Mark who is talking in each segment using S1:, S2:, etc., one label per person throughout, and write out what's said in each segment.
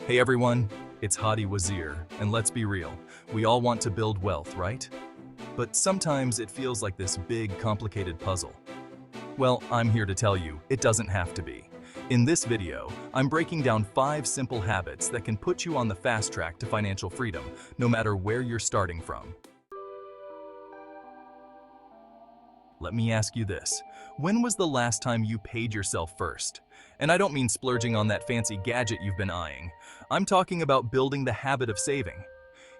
S1: Hey everyone, it's Hadi Wazir, and let's be real, we all want to build wealth, right? But sometimes it feels like this big, complicated puzzle. Well, I'm here to tell you, it doesn't have to be. In this video, I'm breaking down 5 simple habits that can put you on the fast track to financial freedom, no matter where you're starting from. Let me ask you this. When was the last time you paid yourself first? And I don't mean splurging on that fancy gadget you've been eyeing. I'm talking about building the habit of saving.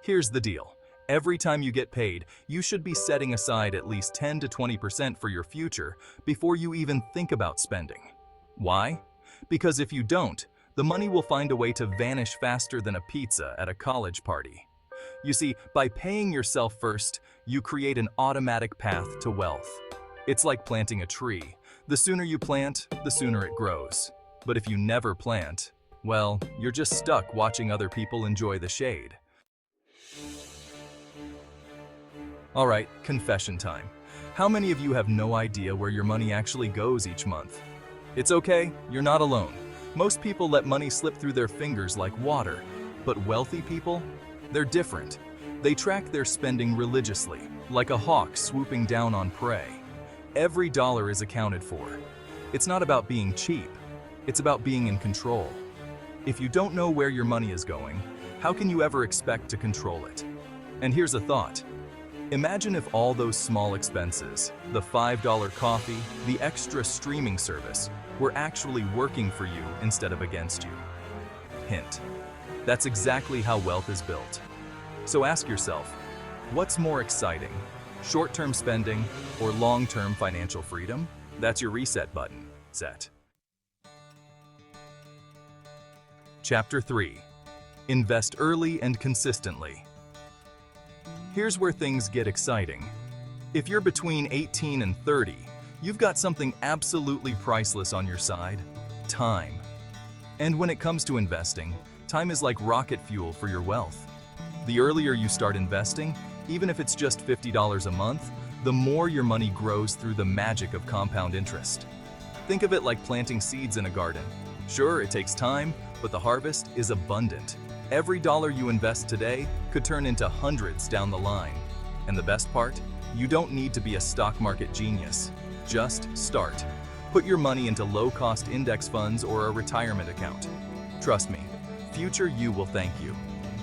S1: Here's the deal. Every time you get paid, you should be setting aside at least 10 to 20% for your future before you even think about spending. Why? Because if you don't, the money will find a way to vanish faster than a pizza at a college party. You see, by paying yourself first, you create an automatic path to wealth. It's like planting a tree. The sooner you plant, the sooner it grows. But if you never plant, well, you're just stuck watching other people enjoy the shade. All right, confession time. How many of you have no idea where your money actually goes each month? It's okay, you're not alone. Most people let money slip through their fingers like water. But wealthy people? They're different. They track their spending religiously, like a hawk swooping down on prey. Every dollar is accounted for. It's not about being cheap. It's about being in control. If you don't know where your money is going, how can you ever expect to control it? And here's a thought. Imagine if all those small expenses, the $5 coffee, the extra streaming service, were actually working for you instead of against you. Hint. That's exactly how wealth is built. So ask yourself, what's more exciting? Short-term spending or long-term financial freedom? That's your reset button. Set. Chapter 3. Invest early and consistently. Here's where things get exciting. If you're between 18 and 30, you've got something absolutely priceless on your side: time. And when it comes to investing, time is like rocket fuel for your wealth. The earlier you start investing, even if it's just $50 a month, the more your money grows through the magic of compound interest. Think of it like planting seeds in a garden. Sure, it takes time, but the harvest is abundant. Every dollar you invest today could turn into hundreds down the line. And the best part? You don't need to be a stock market genius. Just start. Put your money into low-cost index funds or a retirement account. Trust me, future you will thank you.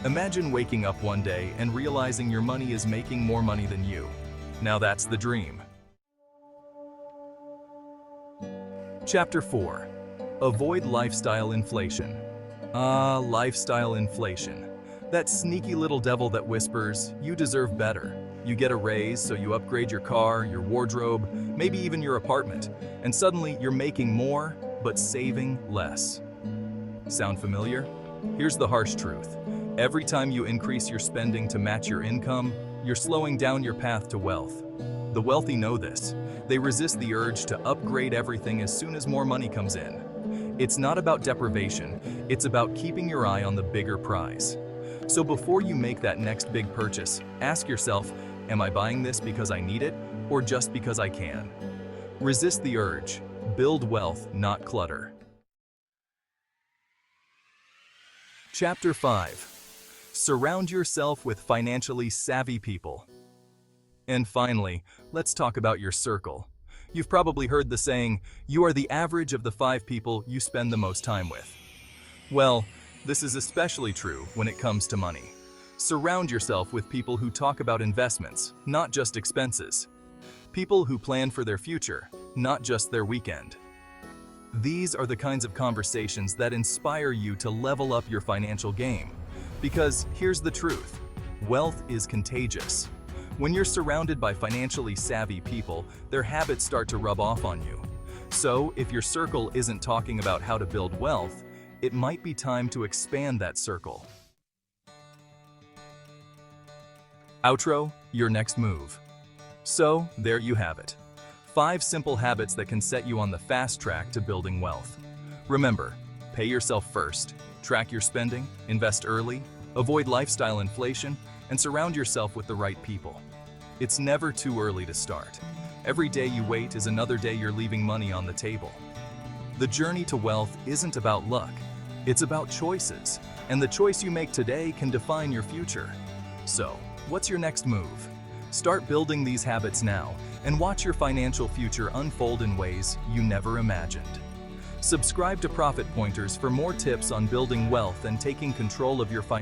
S1: Imagine waking up one day and realizing your money is making more money than you. Now that's the dream. Chapter 4. Avoid lifestyle inflation. Lifestyle inflation. That sneaky little devil that whispers, you deserve better. You get a raise, so you upgrade your car, your wardrobe, maybe even your apartment, and suddenly you're making more, but saving less. Sound familiar? Here's the harsh truth. Every time you increase your spending to match your income, you're slowing down your path to wealth. The wealthy know this. They resist the urge to upgrade everything as soon as more money comes in. It's not about deprivation, it's about keeping your eye on the bigger prize. So before you make that next big purchase, ask yourself, am I buying this because I need it or just because I can? Resist the urge. Build wealth, not clutter. Chapter 5. Surround yourself with financially savvy people. And finally, let's talk about your circle. You've probably heard the saying, you are the average of the 5 people you spend the most time with. Well, this is especially true when it comes to money. Surround yourself with people who talk about investments, not just expenses. People who plan for their future, not just their weekend. These are the kinds of conversations that inspire you to level up your financial game. Because here's the truth, wealth is contagious. When you're surrounded by financially savvy people, their habits start to rub off on you. So if your circle isn't talking about how to build wealth, it might be time to expand that circle. Outro, your next move. So there you have it. 5 simple habits that can set you on the fast track to building wealth. Remember, pay yourself first, track your spending, invest early, avoid lifestyle inflation, and surround yourself with the right people. It's never too early to start. Every day you wait is another day you're leaving money on the table. The journey to wealth isn't about luck. It's about choices, and the choice you make today can define your future. So, what's your next move? Start building these habits now and watch your financial future unfold in ways you never imagined. Subscribe to Profit Pointers for more tips on building wealth and taking control of your finances.